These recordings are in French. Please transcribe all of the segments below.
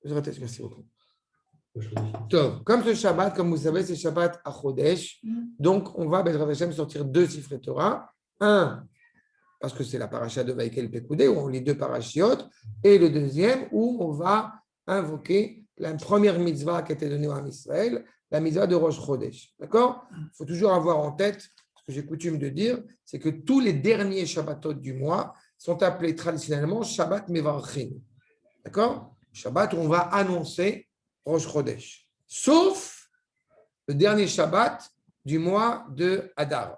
Merci beaucoup. Comme ce Shabbat, comme vous savez, c'est Shabbat à Chodesh. Donc, on va, Bezrat Hashem, sortir 2 Sifrei Torah. Un, parce que c'est la paracha de Vaïkel Pekoudé, où on lit 2 parachiotes. Et le deuxième, où on va invoquer la première mitzvah qui a été donnée à Israël, la mitzvah de Rosh Chodesh. D'accord? Il faut toujours avoir en tête, ce que j'ai coutume de dire, c'est que tous les derniers Shabbatot du mois sont appelés traditionnellement Shabbat Mevarchin. D'accord? Shabbat où on va annoncer Rosh Chodesh. Sauf le dernier Shabbat du mois de Adar.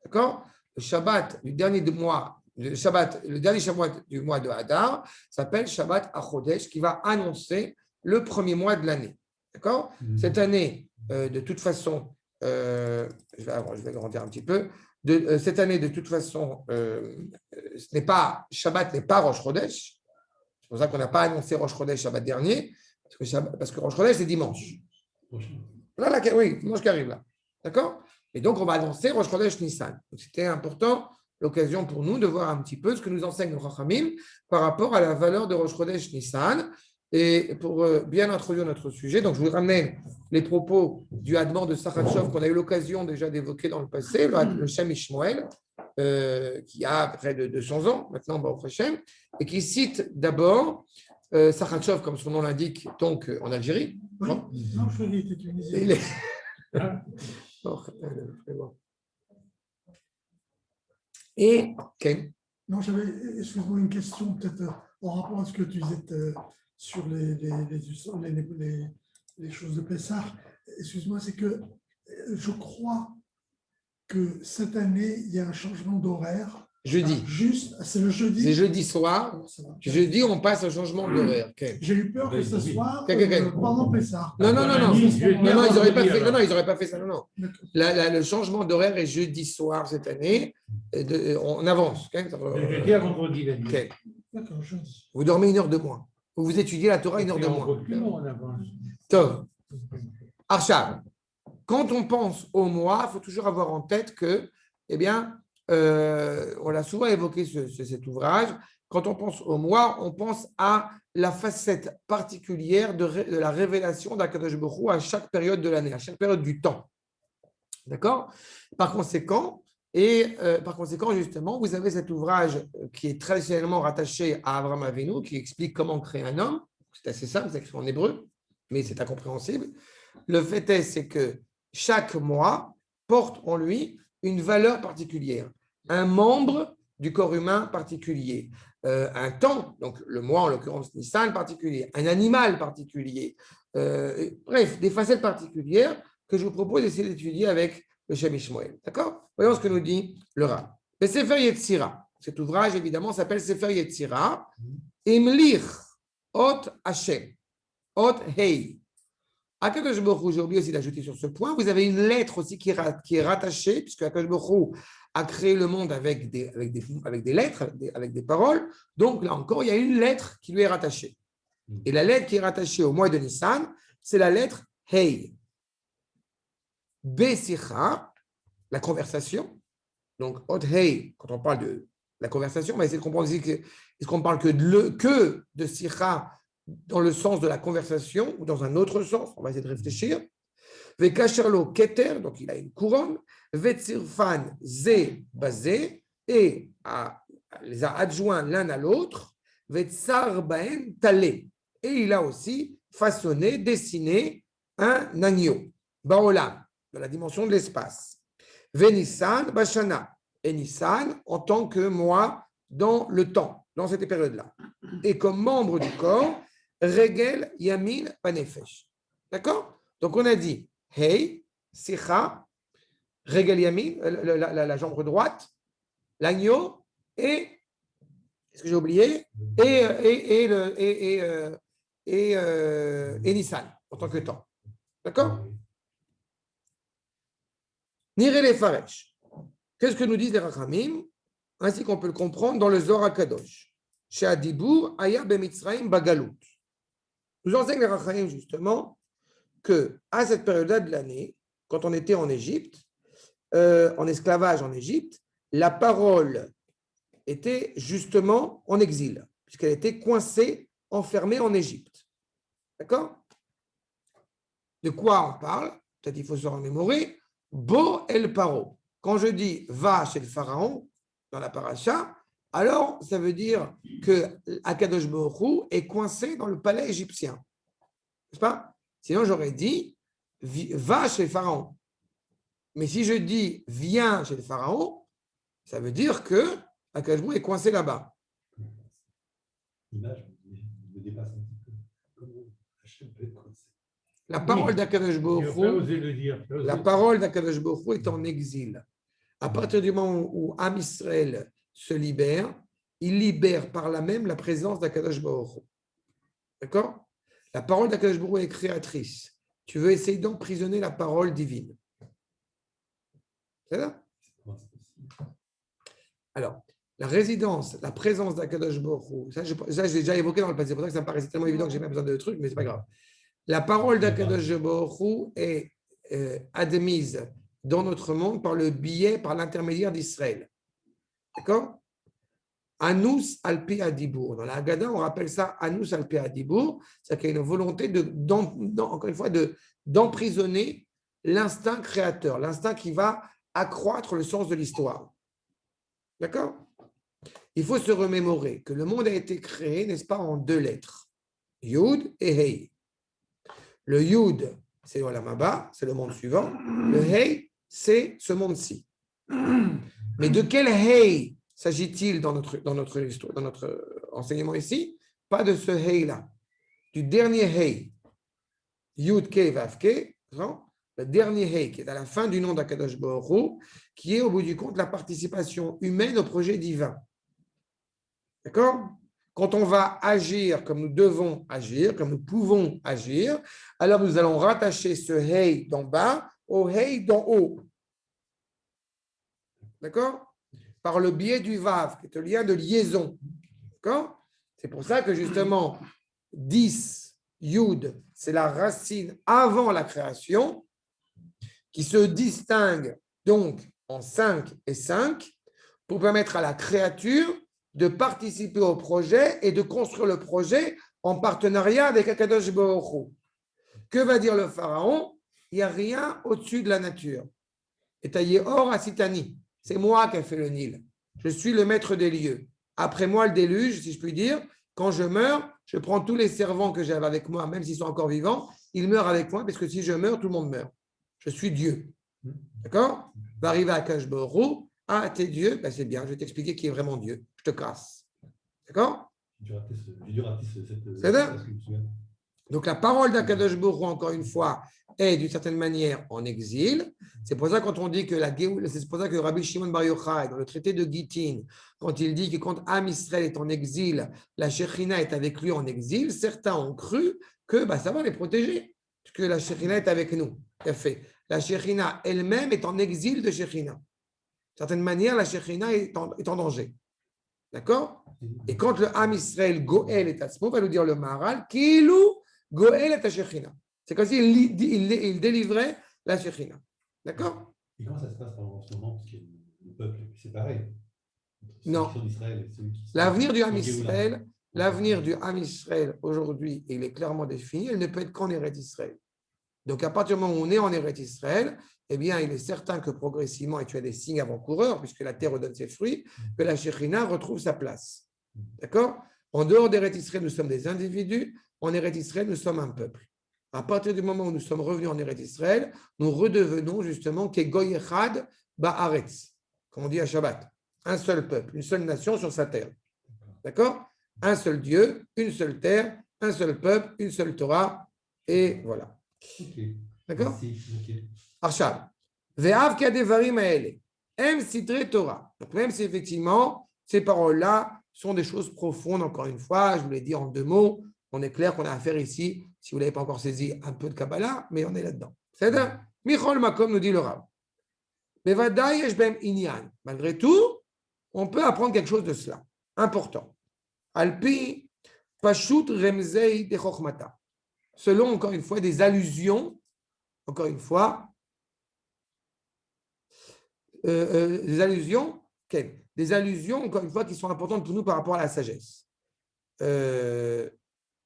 D'accord? Le Shabbat du dernier mois, le dernier Shabbat du mois de Adar s'appelle Shabbat Achodesh, qui va annoncer le premier mois de l'année. D'accord? Cette année, de toute façon, je vais agrandir un petit peu. Cette année, de toute façon, Shabbat n'est pas Rosh Chodesh. C'est pour ça qu'on n'a pas annoncé Rosh Chodesh Shabbat dernier, parce que Rosh Chodesh, c'est dimanche. Là, oui, dimanche qui arrive là. D'accord? Et donc, on va annoncer Rosh Chodesh Nissan. Donc, c'était important, l'occasion pour nous de voir un petit peu ce que nous enseigne le Chachamim par rapport à la valeur de Rosh Chodesh Nissan. Et pour bien introduire notre sujet, donc je vous ramène les propos du Hadmor de Sachatchov qu'on a eu l'occasion déjà d'évoquer dans le passé, le Shem Ishmoel, qui a près de 200 ans maintenant, Baruch Hashem, et qui cite d'abord Sachatchov, comme son nom l'indique, donc en Algérie. Oui. Non, je crois qu'il était tunisien. Et okay. Non, j'avais, excuse-moi, une question peut-être en rapport à ce que tu disais sur les choses de Pessah. Excuse-moi, c'est que je crois que cette année, il y a un changement d'horaire. Jeudi. C'est le jeudi. C'est jeudi soir. Jeudi, on passe au changement d'horaire. Okay. J'ai eu peur que ce soit pendant Pessah. Non, ils n'auraient pas fait ça. Non. Le changement d'horaire est jeudi soir cette année. On avance. Jeudi à vendredi. D'accord, jeudi. Vous dormez 1 heure de moins. Vous étudiez la Torah 1 heure de moins. Tov. Arshab. Quand on pense au mois, il faut toujours avoir en tête que, eh bien, on l'a souvent évoqué cet ouvrage. Quand on pense au mois, on pense à la facette particulière de la révélation d'Akadosh Baruch Hu à chaque période de l'année, à chaque période du temps. D'accord ? Par conséquent, justement, vous avez cet ouvrage qui est traditionnellement rattaché à Avraham Avinu, qui explique comment créer un homme. C'est assez simple, c'est écrit en hébreu, mais c'est incompréhensible. Le fait est, c'est que chaque mois porte en lui une valeur particulière, un membre du corps humain particulier, un temps, donc le mois en l'occurrence Nissan particulier, un animal particulier, bref, des facettes particulières que je vous propose d'essayer d'étudier avec le Shem Ishmoel. D'accord ? Voyons ce que nous dit le Rav. Le Sefer Yetzira, cet ouvrage évidemment s'appelle Sefer Yetzira, Imlich Ot Hashem, Ot Hei. Akadosh Baruch Hu, j'ai oublié aussi d'ajouter sur ce point, vous avez une lettre aussi qui est rattachée, puisque Akadosh Baruch Hu a créé le monde avec des lettres, avec des paroles. Donc là encore, il y a une lettre qui lui est rattachée. Et la lettre qui est rattachée au mois de Nissan, c'est la lettre Hei. Besicha, la conversation. Donc, Ot Hei, quand on parle de la conversation, on va essayer de comprendre ici est-ce qu'on parle que de Sicha dans le sens de la conversation ou dans un autre sens, on va essayer de réfléchir. Vekasherlo Keter, donc il a une couronne. Vetzirfan Ze Bazé, et les a adjoints l'un à l'autre. Vetzar Baen Tale, et il a aussi façonné, dessiné un agneau. Baolam, dans la dimension de l'espace. Venissan Bashana, et Nissan en tant que mois dans le temps, dans cette période-là. Et comme membre du corps, Regel Yamin Panefesh. D'accord? Donc on a dit Hey, Sicha, Regel Yamin, la jambe droite, l'agneau, et, est-ce que j'ai oublié? Et Nissan, en tant que temps. D'accord? Nire les Faresh. Qu'est-ce que nous disent les Rachamim? Ainsi qu'on peut le comprendre dans le Zohar Kadosh. Chez Adibur, Aya Bemitzraim Bagalut. Nous enseigne les Rachamim justement qu'à cette période-là de l'année, quand on était en Égypte, en esclavage en Égypte, la parole était justement en exil, puisqu'elle était coincée, enfermée en Égypte. D'accord? De quoi on parle? Peut-être il faut se remémorer. Bo el paro. Quand je dis va chez le pharaon dans la paracha, alors ça veut dire que Akadosh Baruch Hu est coincé dans le palais égyptien. N'est-ce pas? Sinon j'aurais dit va chez le pharaon. Mais si je dis viens chez le pharaon, ça veut dire que Akadosh Baruch Hu est coincé là-bas. L'image me dépasse un petit peu. Comment Hachem peut être coincé? La parole d'Akadosh Baruch Hu, la parole d'Akadosh Baruch Hu est en exil. À partir du moment où Am Israël se libère, il libère par là même la présence d'Akadosh Baruch Hu. D'accord? La parole d'Akadosh Baruch Hu est créatrice. Tu veux essayer d'emprisonner la parole divine. C'est ça? Alors, la résidence, la présence d'Akadosh Baruch Hu, ça, j'ai déjà évoqué dans le passé. C'est pour ça que ça me paraissait tellement évident que je n'ai pas besoin de trucs, mais ce n'est pas grave. La parole d'Akadosh Baruch Hu est admise dans notre monde par le biais, par l'intermédiaire d'Israël. D'accord? Anus alpi adibour. Dans la Haggadah, on rappelle ça Anus alpi adibour, c'est-à-dire qu'il y a une volonté, encore une fois, d'emprisonner l'instinct créateur, l'instinct qui va accroître le sens de l'histoire. D'accord? Il faut se remémorer que le monde a été créé, n'est-ce pas, en deux lettres, Yud et Hei. Le Yud, c'est Olam Haba, c'est le monde suivant. Le Hei, c'est ce monde-ci. Mais de quel Hei s'agit-il dans notre enseignement ici? Pas de ce Hei-là. Du dernier Hei. Yud Ke Vav Ke, le dernier Hei, qui est à la fin du nom d'Akadosh Baruch Hu, qui est au bout du compte la participation humaine au projet divin. D'accord? Quand on va agir comme nous devons agir, comme nous pouvons agir, alors nous allons rattacher ce Hei d'en bas au Hei d'en haut. D'accord? Par le biais du Vav, qui est un lien de liaison. D'accord? C'est pour ça que justement, 10, Yud, c'est la racine avant la création, qui se distingue donc en 5 et 5 pour permettre à la créature de participer au projet et de construire le projet en partenariat avec Akadosh Baruch Hu. Que va dire le pharaon? Il n'y a rien au-dessus de la nature. Et Taïehor Asitani, c'est moi qui ai fait le Nil. Je suis le maître des lieux. Après moi, le déluge, si je puis dire, quand je meurs, je prends tous les servants que j'avais avec moi, même s'ils sont encore vivants, ils meurent avec moi, parce que si je meurs, tout le monde meurt. Je suis Dieu. D'accord? Va arriver à Akadosh Baruch Hu. Ah, t'es Dieu? Ben, c'est bien, je vais t'expliquer qui est vraiment Dieu. Je te casse. D'accord? C'est ça. Donc la parole d'Akadosh Baruch Hu, encore une fois, est d'une certaine manière en exil. C'est pour ça quand on dit que c'est pour ça que Rabbi Shimon Bar Yochai, dans le traité de Gittin, quand il dit que quand Am Israël est en exil, la Shekhinah est avec lui en exil, certains ont cru que ça va les protéger, que la Shekhinah est avec nous. Fait. La Shekhinah elle-même est en exil de Shekhinah. D'une certaine manière, la Shekhinah est en danger. D'accord? Et quand le Am Israël Goël est à ce moment, va nous dire le Maharal, Kilou Goël est à Shekhinah. C'est comme s'il il délivrait la Shekhinah. D'accord? Et comment ça se passe en ce moment? Parce que le peuple est séparé. Non. L'avenir du Am Israël, aujourd'hui, il est clairement défini. Il ne peut être qu'en Eretz Israël. Donc, à partir du moment où on est en Eretz Israël, eh bien, il est certain que progressivement, et tu as des signes avant-coureurs, puisque la terre redonne ses fruits, que la Shekhinah retrouve sa place. D'accord? En dehors d'Eretz Israël, nous sommes des individus. En Eretz Israël, nous sommes un peuple. À partir du moment où nous sommes revenus en Eretz Israël, nous redevenons justement Kegoy Echad Ba'aretz, comme on dit à Shabbat. Un seul peuple, une seule nation sur sa terre. D'accord? Un seul Dieu, une seule terre, un seul peuple, une seule Torah, et voilà. Okay. D'accord? Okay. Arshab. Ve'av kadevarim aele. Em sitre Torah. Donc, même si effectivement, ces paroles-là sont des choses profondes, encore une fois, je vous l'ai dit en 2 mots, on est clair qu'on a affaire ici, si vous ne l'avez pas encore saisi, un peu de Kabbalah, mais on est là-dedans. C'est ça? Michol Makom nous dit le Rav. Bevadai yesh bem inyan. Malgré tout, on peut apprendre quelque chose de cela. Important. Alpi pashut remzei de chokhmata. Selon, encore une fois, des allusions, encore une fois, des allusions, encore une fois, qui sont importantes pour nous par rapport à la sagesse.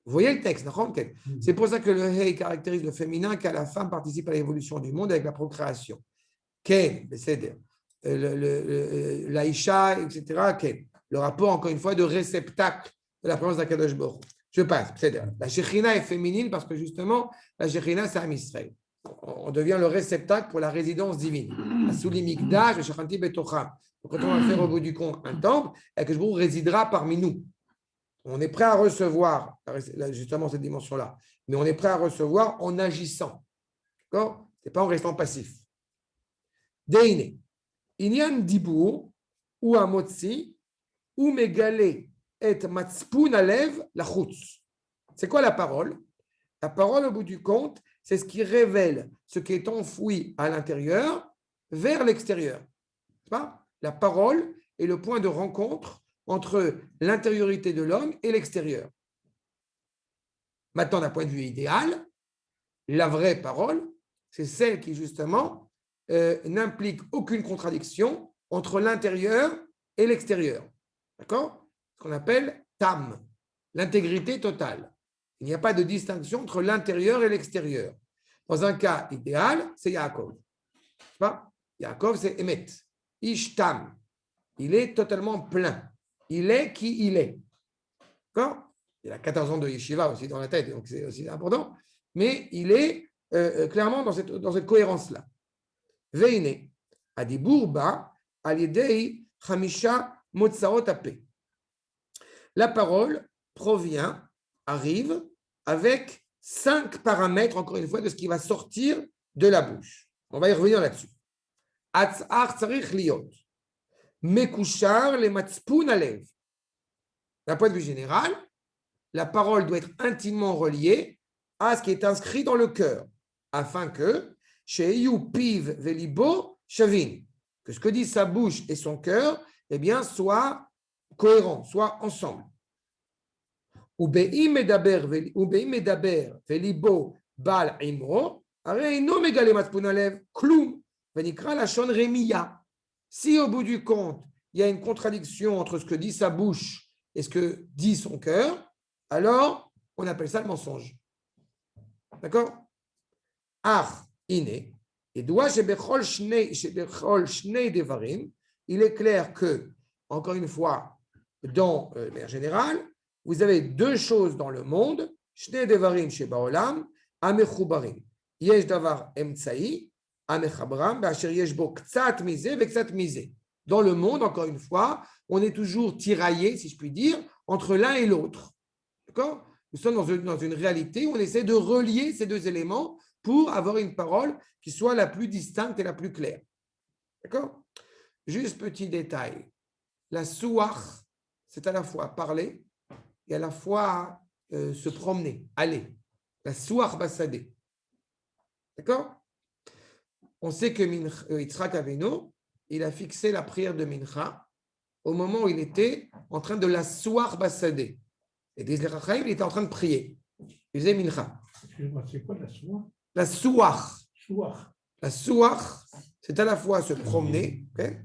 Vous voyez le texte, c'est pour ça que le Hey caractérise le féminin, car la femme participe à l'évolution du monde avec la procréation. Ken, c'est-à-dire l'Aïcha, etc. Ken. Le rapport, encore une fois, de réceptacle de la présence d'Akadosh Baruch Hu. Je passe, c'est-à-dire la Shekhinah est féminine parce que justement, la Shekhinah, c'est Am Israël. On devient le réceptacle pour la résidence divine. La Souli Mikdash, le Shachanti Betocham. Donc, quand on va faire au bout du compte un temple, Akadosh Baruch Hu résidera parmi nous. On est prêt à recevoir justement cette dimension-là, mais on est prêt à recevoir en agissant. D'accord ? Ce n'est pas en restant passif. Deine. Inyan Dibour, ou Amotsi, ou Megale et Matspun Alev la chutz. C'est quoi la parole ? La parole, au bout du compte, c'est ce qui révèle ce qui est enfoui à l'intérieur vers l'extérieur. La parole est le point de rencontre entre l'intériorité de l'homme et l'extérieur. Maintenant, d'un point de vue idéal, la vraie parole, c'est celle qui, justement, n'implique aucune contradiction entre l'intérieur et l'extérieur. D'accord ? Ce qu'on appelle tam, l'intégrité totale. Il n'y a pas de distinction entre l'intérieur et l'extérieur. Dans un cas idéal, c'est Yaakov. Yaakov, c'est Emet. Ish tam. Il est totalement plein. Il est qui il est. D'accord ? Il a 14 ans de yeshiva aussi dans la tête, donc c'est aussi important. Mais il est clairement dans cette cohérence-là. Veine, Adibur ba, alidei, Hamisha, Motsaot ape. La parole provient, arrive avec 5 paramètres, encore une fois, de ce qui va sortir de la bouche. On va y revenir là-dessus. Atzar tzarich liot. Mekushar le matspun alev. D'un point de vue général, la parole doit être intimement reliée à ce qui est inscrit dans le cœur, afin que sheyu piv velibo shavin, que ce que dit sa bouche et son cœur, eh bien, soient cohérents, soient ensemble. Ubeim medaber velibo bal imro, arei no megale matspun alev klum venikra lashon remiya. Si au bout du compte, il y a une contradiction entre ce que dit sa bouche et ce que dit son cœur, alors on appelle ça le mensonge. D'accord ? Ach, iné. Et doit shebechol shnei devarim, il est clair que, encore une fois, dans de manière générale, vous avez 2 choses dans le monde, shnei devarim shebaolam, amechubarim. Yesh davar emtsai, amechabram, b'asher yesh bo ktsat mizeh vektsat mizeh. Dans le monde, encore une fois, on est toujours tiraillé, si je puis dire, entre l'un et l'autre. D'accord ? Nous sommes dans une réalité où on essaie de relier ces 2 éléments pour avoir une parole qui soit la plus distincte et la plus claire. D'accord ? Juste petit détail. La souach, c'est à la fois parler et à la fois se promener, aller. La souach bassadé. D'accord ? On sait que Yitzhak Avinu, il a fixé la prière de Mincha au moment où il était en train de la souach bassadé. Et disent les Rachaim, il était en train de prier. Il faisait Mincha. Excuse-moi, c'est quoi la souach ? La souach. Souach. La souach, c'est à la fois se promener, okay,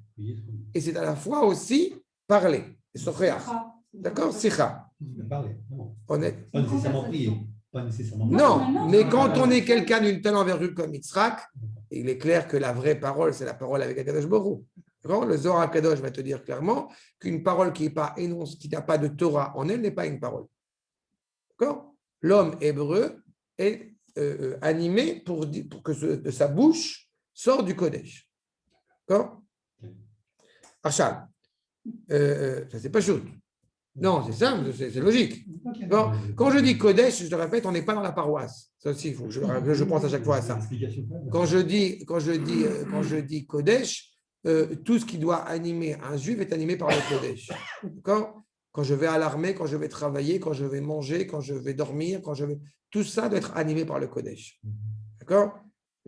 et c'est à la fois aussi parler. D'accord ? Sikha. Parler, non. Honnête. Pas nécessairement prier. Pas nécessairement. Non, mais quand on est quelqu'un d'une telle envergure comme Yitzhak, il est clair que la vraie parole, c'est la parole avec Akadosh Baruch Hu. Le Zohar HaKadosh va te dire clairement qu'une parole qui n'a pas de Torah en elle n'est pas une parole. D'accord ? L'homme hébreu est animé pour que de sa bouche sorte du Kodesh. D'accord ? Achal. Ça, c'est pas chaud. Non, c'est simple, c'est logique. Bon, quand je dis Kodesh, je te répète, on n'est pas dans la paroisse. Ça aussi, il faut que je pense à chaque fois à ça. Quand je dis Kodesh, tout ce qui doit animer un juif est animé par le Kodesh. D'accord ? Quand je vais à l'armée, quand je vais travailler, quand je vais manger, quand je vais dormir, tout ça doit être animé par le Kodesh. D'accord ?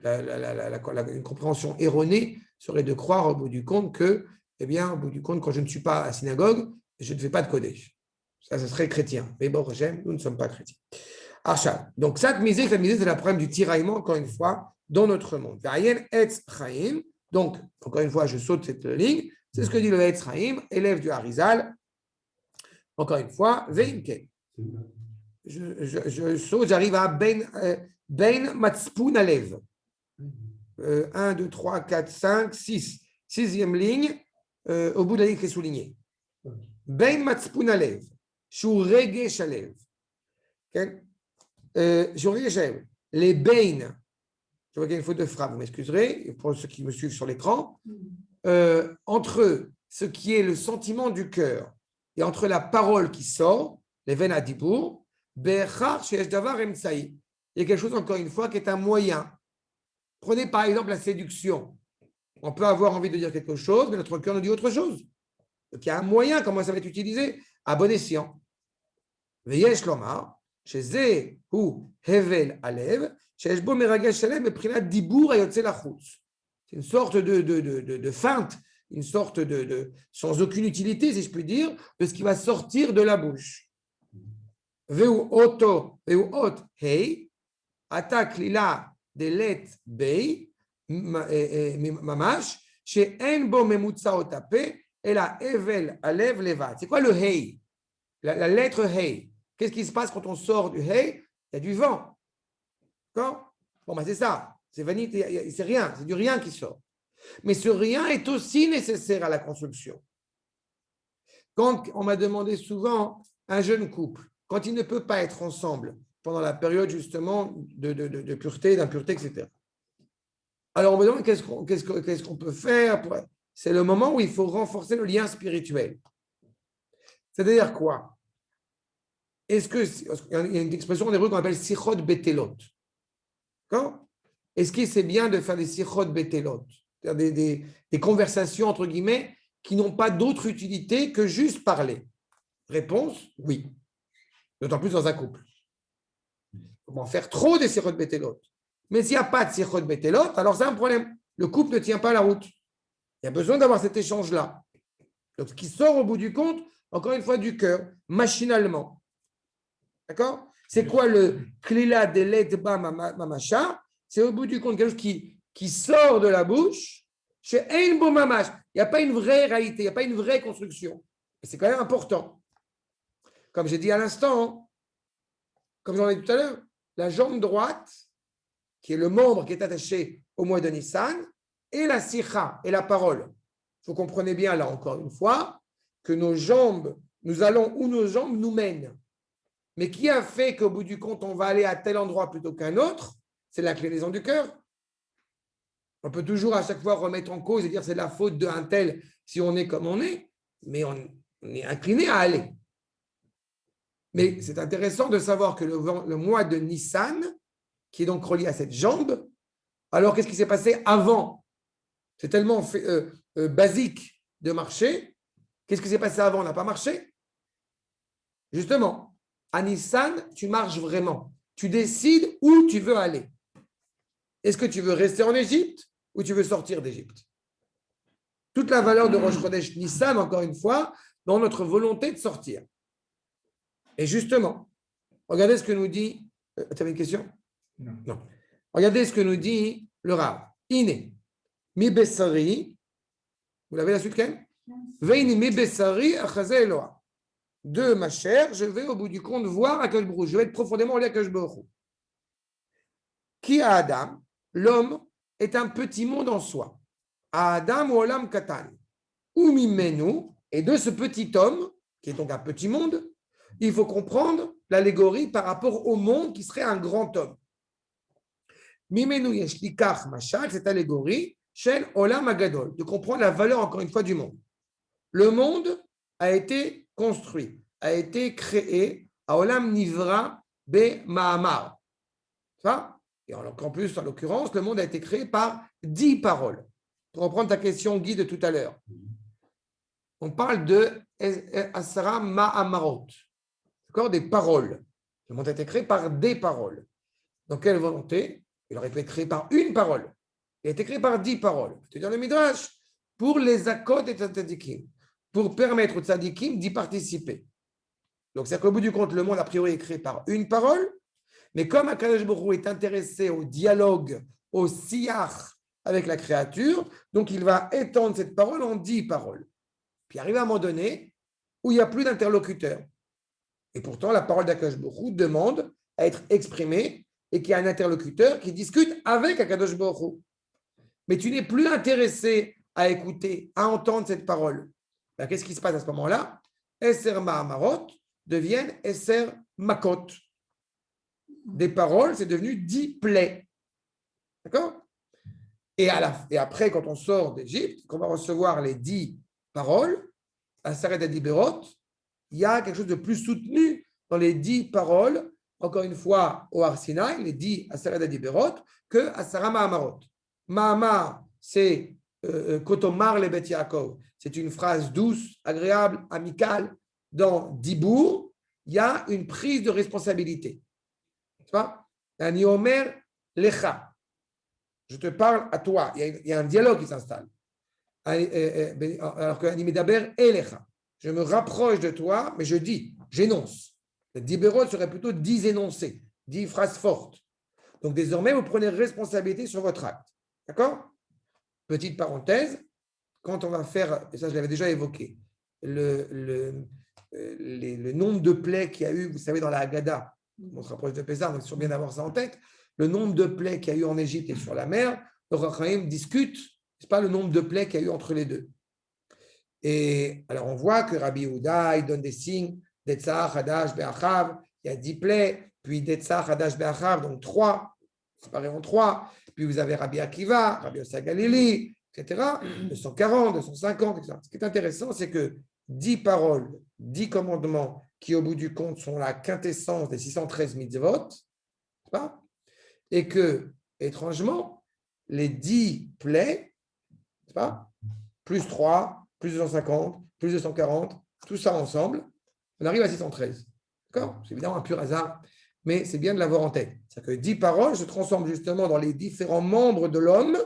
Une compréhension erronée serait de croire au bout du compte que, eh bien, au bout du compte, quand je ne suis pas à la synagogue, je ne fais pas de Kodesh. Ça serait chrétien. Mais bon, nous ne sommes pas chrétiens. Archa. Donc, cette misée, c'est le problème du tiraillement, encore une fois, dans notre monde. Donc, encore une fois, je saute cette ligne. C'est ce que dit le Etz Chaim, élève du Harizal. Encore une fois, Veimken. je saute, j'arrive à Ben Matzpoun Alev. 1, 2, 3, 4, 5, 6. Sixième ligne, au bout de la ligne qui est soulignée. Ben Matzpoun Alev. Shou Regesh Alev. Shou Regesh Alev. Les Bain. Je vois qu'il y a une faute de frappe, vous m'excuserez, pour ceux qui me suivent sur l'écran. Entre ce qui est le sentiment du cœur et entre la parole qui sort, les veines à Dibour, il y a quelque chose, encore une fois, qui est un moyen. Prenez par exemple la séduction. On peut avoir envie de dire quelque chose, mais notre cœur nous dit autre chose. Donc il y a un moyen, comment ça va être utilisé, à bon escient. Veyesh lomar, chez Zé ou Hevel Alev, chez Eshbo Meragesh Alev, mais Prinat Dibour ayotze lachutz. C'est une sorte de feinte, une sorte sans aucune utilité, si je puis dire, de ce qui va sortir de la bouche. Veu ot hei, attaque lila de let bei, mamash, chez enbo memutsa otape, et la evel alev levat. C'est quoi le hei? La lettre hei. Qu'est-ce qui se passe quand on sort du hei? Il y a du vent. D'accord? Bon, ben c'est ça. C'est vanité, c'est rien, c'est du rien qui sort. Mais ce rien est aussi nécessaire à la construction. Quand on m'a demandé souvent, un jeune couple, quand il ne peut pas être ensemble pendant la période justement de pureté, d'impureté, etc. Alors on me demande qu'est-ce qu'on peut faire C'est le moment où il faut renforcer le lien spirituel. C'est-à-dire quoi? Il y a une expression en hébreu qu'on appelle sichot betelot. D'accord? Est-ce que c'est bien de faire des sichot betelot, c'est-à-dire des conversations, entre guillemets, qui n'ont pas d'autre utilité que juste parler? Réponse, oui. D'autant plus dans un couple. Comment faire trop des sichot betelot? Mais s'il n'y a pas de sichot betelot, alors c'est un problème. Le couple ne tient pas la route. Il y a besoin d'avoir cet échange-là. Donc, ce qui sort au bout du compte, encore une fois, du cœur, machinalement. D'accord? C'est quoi le klila de letba mamacha? C'est au bout du compte quelque chose qui sort de la bouche. Chez ein bo mamash. Il n'y a pas une vraie réalité, il n'y a pas une vraie construction. Et c'est quand même important. Comme j'ai dit à l'instant, comme j'en ai dit tout à l'heure, la jambe droite, qui est le membre qui est attaché au mois de Nissan, et la sikha, et la parole. Vous comprenez bien, là encore une fois, que nos jambes, nous allons où nos jambes nous mènent. Mais qui a fait qu'au bout du compte, on va aller à tel endroit plutôt qu'un autre? C'est l'inclinaison du cœur. On peut toujours à chaque fois remettre en cause et dire c'est la faute d'un tel si on est comme on est, mais on est incliné à aller. Mais c'est intéressant de savoir que le mois de Nissan, qui est donc relié à cette jambe, alors qu'est-ce qui s'est passé avant? C'est tellement basique de marcher. Qu'est-ce qui s'est passé avant? On n'a pas marché. Justement. À Nissan, tu marches vraiment. Tu décides où tu veux aller. Est-ce que tu veux rester en Égypte ou tu veux sortir d'Égypte? Toute la valeur de Rosh Chodesh Nissan, encore une fois, dans notre volonté de sortir. Et justement, regardez ce que nous dit... tu avais une question? Non. Regardez ce que nous dit le Rav. Iné, mi bessari, vous l'avez la suite quand même? Veini mi bessari achaze Eloah. De ma chair, je vais au bout du compte voir Akadosh Baruch Hu. Je vais être profondément lié à Akadosh Baruch Hu. Qui a Adam? L'homme est un petit monde en soi. Adam ou Olam Katan. Ou Mimenu, et de ce petit homme, qui est donc un petit monde, il faut comprendre l'allégorie par rapport au monde qui serait un grand homme. Mimenu yeshlikach mashal, cette allégorie, shel Olam Agadol, de comprendre la valeur encore une fois du monde. Le monde a été construit, a été créé à Olam Nivra Be Mahamar. Ça? Et en plus, en l'occurrence, le monde a été créé par 10 paroles. Pour reprendre ta question, Guy, de tout à l'heure. On parle de Asara Mahamarot. D'accord? Des paroles. Le monde a été créé par des paroles. Dans quelle volonté? Il aurait pu être créé par une parole. Il a été créé par 10 paroles. C'est-à-dire le Midrash, pour les Akot et Tzadikim, pour permettre aux Tzadikim d'y participer. Donc, c'est qu'au bout du compte, le monde, a priori, est créé par une parole, mais comme Akadosh Baruch Hu est intéressé au dialogue, au siyach avec la créature, donc il va étendre cette parole en 10 paroles. Puis arrive à un moment donné où il n'y a plus d'interlocuteur. Et pourtant, la parole d'Akadosh Baruch Hu demande à être exprimée et qu'il y a un interlocuteur qui discute avec Akadosh Baruch Hu. Mais tu n'es plus intéressé à écouter, à entendre cette parole. Ben, qu'est-ce qui se passe à ce moment-là? Esser Mahamarot deviennent Esser Makot. Des paroles, c'est devenu 10 plaies. D'accord? Et après, quand on sort d'Égypte, qu'on va recevoir les 10 paroles, à Saret Adiberot, il y a quelque chose de plus soutenu dans les 10 paroles, encore une fois, au Har Sinaï, les 10 à Saret Adiberot, que à Sarah Mahamarot. Mahamar, c'est Kotomar le Bet Yaakov. C'est une phrase douce, agréable, amicale. Dans Dibour, il y a une prise de responsabilité. Tu vois? Ani Omer Lecha. Je te parle à toi. Il y a un dialogue qui s'installe. Alors que Ani Medaber Elecha. Je me rapproche de toi, mais je dis, j'énonce. Le Diberot serait plutôt 10 énoncés, 10 phrases fortes. Donc désormais, vous prenez responsabilité sur votre acte. D'accord? Petite parenthèse, quand on va faire, et ça je l'avais déjà évoqué, le nombre de plaies qu'il y a eu, vous savez, dans la Haggadah, on se rapproche de Pessah, donc c'est sûr bien d'avoir ça en tête, le nombre de plaies qu'il y a eu en Égypte et sur la mer, le Rachamim discute, c'est pas le nombre de plaies qu'il y a eu entre les deux. Et alors on voit que Rabbi Yehuda, il donne des signes, Detzah, Hadash, Be'achav, il y a 10 plaies, puis Detzah, Hadash, Be'achav, donc 3, séparés en 3. Puis vous avez Rabbi Akiva, Rabbi Yossi Galili, etc. 240, 250, etc. Ce qui est intéressant, c'est que 10 paroles, 10 commandements qui, au bout du compte, sont la quintessence des 613 mitzvot, et que, étrangement, les 10 plaies, plus 3, plus 250, plus 240, tout ça ensemble, on arrive à 613. D'accord? C'est évidemment un pur hasard, mais c'est bien de l'avoir en tête. C'est-à-dire que 10 paroles se transforment justement dans les différents membres de l'homme,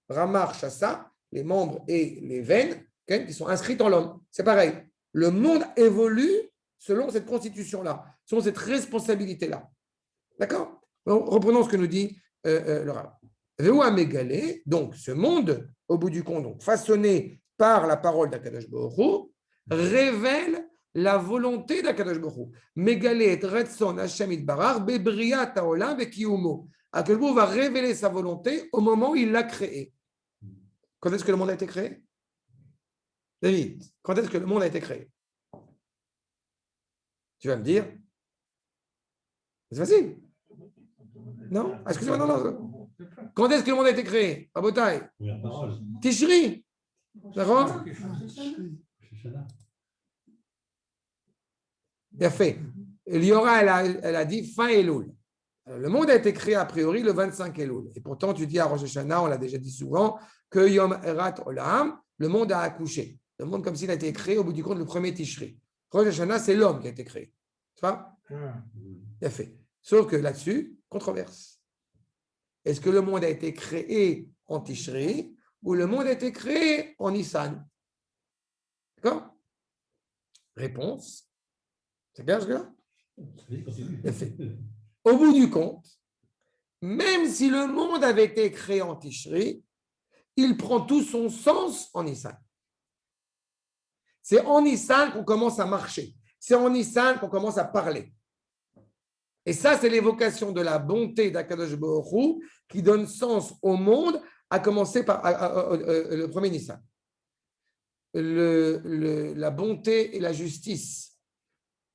Ramar, Chassa, les membres et les veines, qui sont inscrites en l'homme. C'est pareil. Le monde évolue selon cette constitution-là, selon cette responsabilité-là. D'accord? Reprenons ce que nous dit le Rav. Veoua Megalé, donc ce monde, au bout du compte, donc, façonné par la parole d'Akadosh Baruch Hu, révèle la volonté d'Akadosh Baruch Hu. Megalé et Retson Hashem Itbarach, Bebriat Haolam Bekiyumo. Akadosh Baruch Hu va révéler sa volonté au moment où il l'a créé. Quand est-ce que le monde a été créé? David, quand est-ce que le monde a été créé? Tu vas me dire, c'est facile. Non? Excusez-moi, non. Quand est-ce que le monde a été créé? Rabotai. Tishri. D'accord? Bien fait. Liora, elle a dit fin Elul. Le monde a été créé a priori le 25 Elul. Et pourtant, tu dis à Rosh Hashanah, on l'a déjà dit souvent, que Yom Erat Olam, le monde a accouché. Le monde comme s'il a été créé au bout du compte le premier Tishri. Rosh Hashanah, c'est l'homme qui a été créé. Tu vois? Bien fait. Sauf que là-dessus, controverse. Est-ce que le monde a été créé en Tishri ou le monde a été créé en Nissan? D'accord? Réponse. C'est clair, là? Bien fait. Au bout du compte, même si le monde avait été créé en Tishri, il prend tout son sens en Nissan. C'est en Nissan qu'on commence à marcher. C'est en Nissan qu'on commence à parler. Et ça, c'est l'évocation de la bonté d'Akadosh Baruch Hu qui donne sens au monde, à commencer par le premier Nissan. La bonté et la justice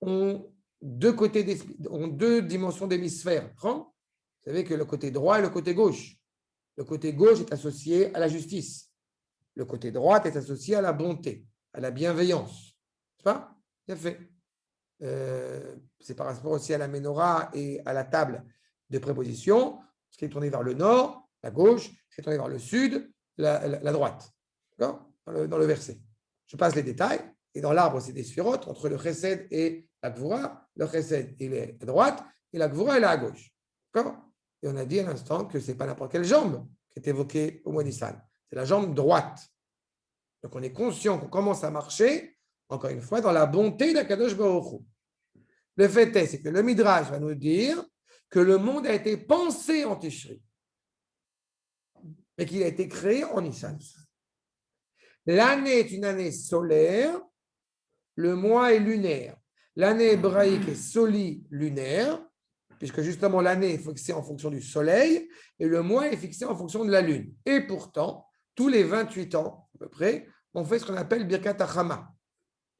ont deux dimensions d'hémisphère. Vous savez que le côté droit et le côté gauche. Le côté gauche est associé à la justice. Le côté droit est associé à la bonté, à la bienveillance. C'est pas? Bien fait. C'est par rapport aussi à la menorah et à la table de préposition, ce qui est tourné vers le nord, la gauche, ce qui est tourné vers le sud, la droite. D'accord? Dans le verset. Je passe les détails. Et dans l'arbre, c'est des sphirotes entre le chesed et la gvura. Le chesed, il est à droite et la gvura, elle est à gauche. D'accord? Et on a dit à l'instant que ce n'est pas n'importe quelle jambe qui est évoquée au mois Nissan. C'est la jambe droite. Donc on est conscient qu'on commence à marcher, encore une fois, dans la bonté d'Akadosh Baruch Hu. Le fait est, c'est que le Midrash va nous dire que le monde a été pensé en Tishri, mais qu'il a été créé en Nissan. L'année est une année solaire, le mois est lunaire. L'année hébraïque est solilunaire, puisque justement l'année est fixée en fonction du soleil et le mois est fixé en fonction de la lune. Et pourtant, tous les 28 ans, à peu près, on fait ce qu'on appelle Birkat HaChama,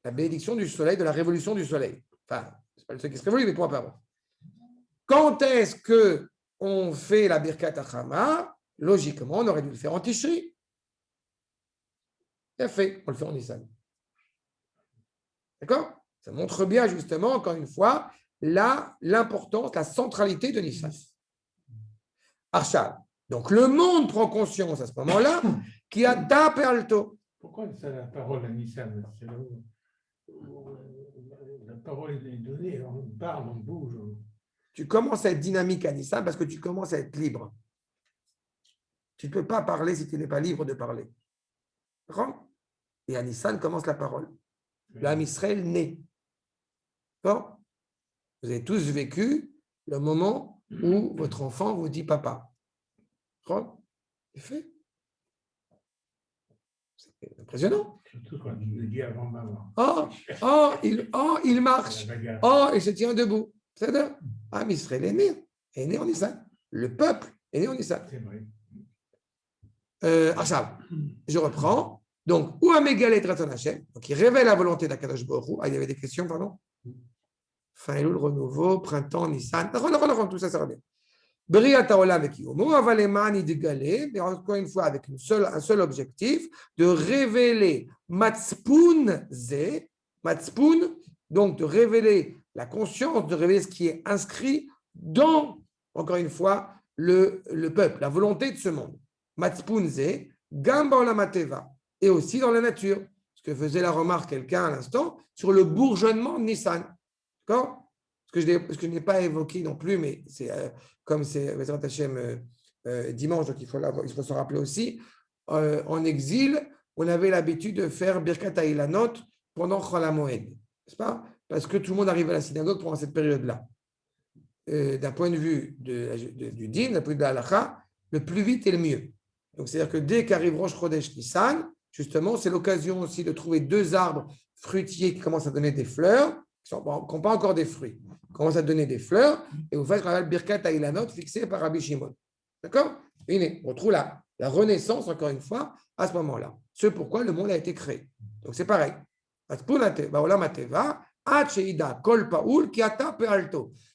la bénédiction du soleil, de la révolution du soleil. Enfin, ce n'est pas le soleil qui se révolue, mais pour moi, quand est-ce qu'on fait la Birkat HaChama? Logiquement, on aurait dû le faire en Tishri. C'est fait, on le fait en Nissan. D'accord? Ça montre bien, justement, encore une fois, l'importance, la centralité de Nissan. Arshad. Donc, le monde prend conscience à ce moment-là qu'il y a tapé alto. Pourquoi c'est la parole à Nissan? C'est là où la parole est donnée, on parle, on bouge. Tu commences à être dynamique à Nissan parce que tu commences à être libre. Tu ne peux pas parler si tu n'es pas libre de parler. D'accord? Et à Nissan commence la parole. L'âme Israël naît. D'accord? Vous avez tous vécu le moment où votre enfant vous dit papa. D'accord? C'est fait. C'est impressionnant. Surtout quand tu le dis avant maman. Il marche. Il se tient debout. C'est ça. L'âme Israël est né en Nissan. Le peuple est né en Nissan. C'est vrai. Je reprends. Donc, ou un mégalet Ratzon Hashem, donc il révèle la volonté d'Akadosh Baruch Hu. Il y avait des questions, pardon. Fin Elul, renouveau, printemps, Nissan. Tout ça, ça revient. Briat Haolam et Kiyumo, Avaleman Idgalé, mais encore une fois, avec un seul objectif, de révéler Matspun Ze, Matspun, donc de révéler la conscience, de révéler ce qui est inscrit dans, encore une fois, le peuple, la volonté de ce monde. Matspun Ze, Gamba Olamateva, et aussi dans la nature. Ce que faisait la remarque quelqu'un à l'instant sur le bourgeonnement de Nissan. D'accord? Ce que je n'ai pas évoqué non plus, mais c'est comme c'est dimanche, donc il faut s'en rappeler aussi. En exil, on avait l'habitude de faire Birkat HaIlanot pendant Chol HaMoed, n'est-ce pas? Parce que tout le monde arrive à la synagogue pendant cette période-là. D'un point de vue du din, d'un point de vue de la halakha, le plus vite et le mieux. Donc, c'est-à-dire que dès qu'arrive Rosh Chodesh Nissan, justement, c'est l'occasion aussi de trouver 2 arbres fruitiers qui commencent à donner des fleurs, qui n'ont pas encore des fruits, commencent à donner des fleurs, et vous faites ce qu'on appelle Birkat HaIlanot fixé par Rabbi Shimon. D'accord? On retrouve la renaissance, encore une fois, à ce moment-là. Ce pourquoi le monde a été créé. Donc, c'est pareil.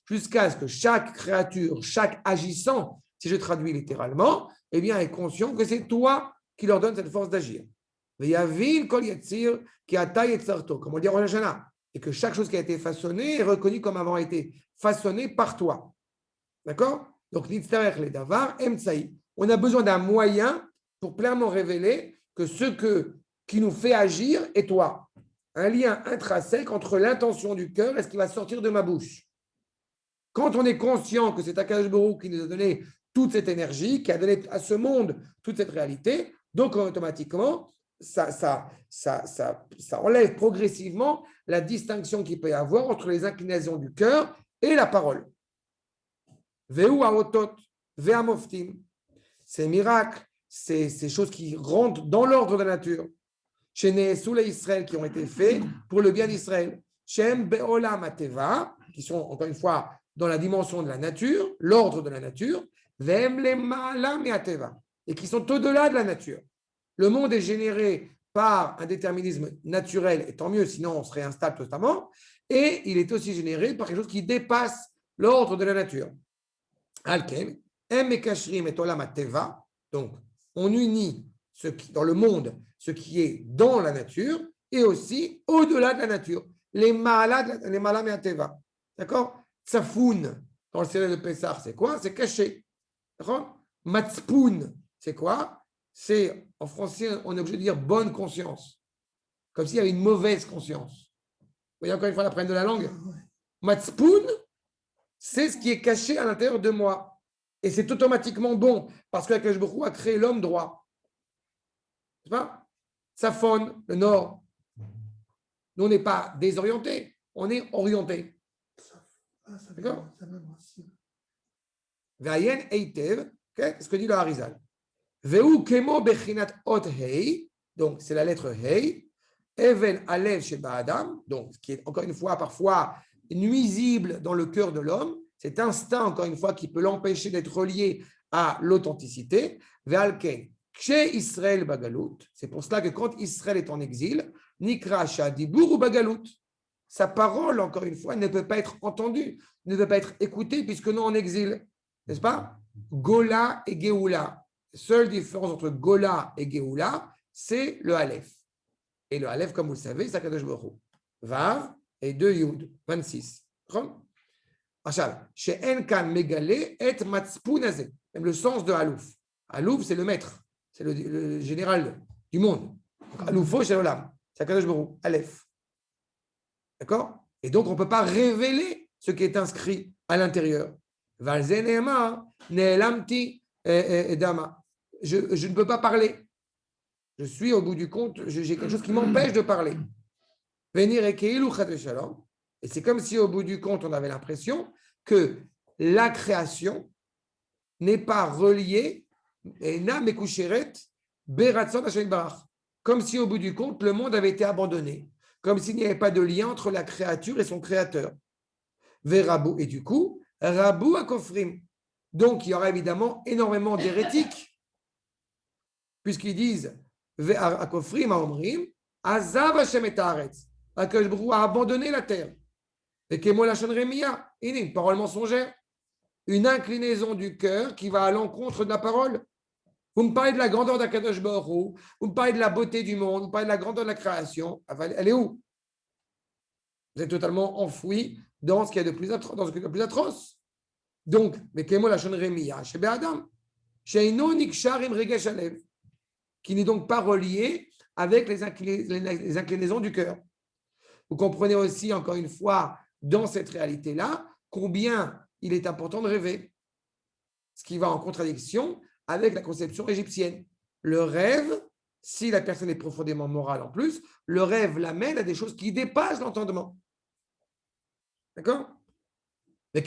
Jusqu'à ce que chaque créature, chaque agissant, si je traduis littéralement, eh bien, est conscient que c'est toi qui leur donne cette force d'agir. Comme on dit en Rosh Hashanah, et que chaque chose qui a été façonnée est reconnue comme avant été façonnée par toi. D'accord? Donc, on a besoin d'un moyen pour pleinement révéler que qui nous fait agir est toi. Un lien intrinsèque entre l'intention du cœur et ce qui va sortir de ma bouche. Quand on est conscient que c'est Akadosh Baruch Hu qui nous a donné toute cette énergie, qui a donné à ce monde toute cette réalité, donc automatiquement, ça enlève progressivement la distinction qu'il peut y avoir entre les inclinations du cœur et la parole. Veu aotot, vea moftim. Ces miracles, ces choses qui rentrent dans l'ordre de la nature. Chez Neesou les Israël qui ont été faits pour le bien d'Israël. Shem beolam ateva, qui sont encore une fois dans la dimension de la nature, l'ordre de la nature. Vem le ma'alam ateva, et qui sont au-delà de la nature. Le monde est généré par un déterminisme naturel, et tant mieux, sinon on serait instable totalement, et il est aussi généré par quelque chose qui dépasse l'ordre de la nature. Alken, Mekashrim et Olam Teva, donc on unit dans le monde ce qui est dans la nature et aussi au-delà de la nature, les Malam et Teva. D'accord? Tsafoun, dans le céréal de Pessah, c'est quoi? C'est caché. D'accord? Matspoun, c'est quoi? C'est, en français, on est obligé de dire bonne conscience. Comme s'il y avait une mauvaise conscience. Vous voyez encore une fois la prenne de la langue? Matspoun, c'est ce qui est caché à l'intérieur de moi. Et c'est automatiquement bon, parce que Akadosh Baruch Hu a créé l'homme droit. C'est pas? Safon, le nord. Nous, on n'est pas désorienté, on est orienté. D'accord? Vayen Eitev, c'est ce que dit le Harizal. Veu kemo bechinat ot hei, donc c'est la lettre hei, Even Alev Sheba Adam, donc ce qui est encore une fois parfois nuisible dans le cœur de l'homme, cet instinct encore une fois qui peut l'empêcher d'être relié à l'authenticité. Ve'alken K'she Israël Bagalout, c'est pour cela que quand Israël est en exil, Nikra Shadibur ou Bagalout, sa parole encore une fois ne peut pas être entendue, ne peut pas être écoutée puisque nous en exil, n'est-ce pas? Gola et Géoula. La seule différence entre Gola et Géoula, c'est le Aleph. Et le Aleph, comme vous le savez, c'est Akadosh Baruch Hu. Vav et 2 Yud, 26. Chez Enkan Megale et Matspunazé. Même le sens de Alouf. Alouf, c'est le maître, c'est le général du monde. Aloufo, c'est l'Olam. C'est Akadosh Baruch Hu, Aleph. D'accord? Et donc, on ne peut pas révéler ce qui est inscrit à l'intérieur. Valzenema, Neelamti, Dama. Je ne peux pas parler. Je suis au bout du compte, j'ai quelque chose qui m'empêche de parler. Venir et c'est comme si au bout du compte, on avait l'impression que la création n'est pas reliée, comme si au bout du compte, le monde avait été abandonné, comme s'il n'y avait pas de lien entre la créature et son créateur. Verabou, et du coup, Rabou Akofrim. Donc, il y aura évidemment énormément d'hérétiques, puisqu'ils disent Akofrim Aomrim, Azav Hashem et Haaretz. Akadosh Baruch Hu a abandonné la terre. Et Kemo Lachon Remia, une parole mensongère, une inclinaison du cœur qui va à l'encontre de la parole. Vous me parlez de la grandeur d'Akadosh Baruch Hu, vous me parlez de la beauté du monde, vous me parlez de la grandeur de la création. Elle est où? Vous êtes totalement enfoui dans ce qu'il y a de plus atroce. Donc, mais Kemo Lachon Remia, chez Be'adam, chez Ino Nikshar Im Regesh Alev, qui n'est donc pas relié avec les inclinaisons du cœur. Vous comprenez aussi, encore une fois, dans cette réalité-là, combien il est important de rêver, ce qui va en contradiction avec la conception égyptienne. Le rêve, si la personne est profondément morale en plus, le rêve l'amène à des choses qui dépassent l'entendement. D'accord? Et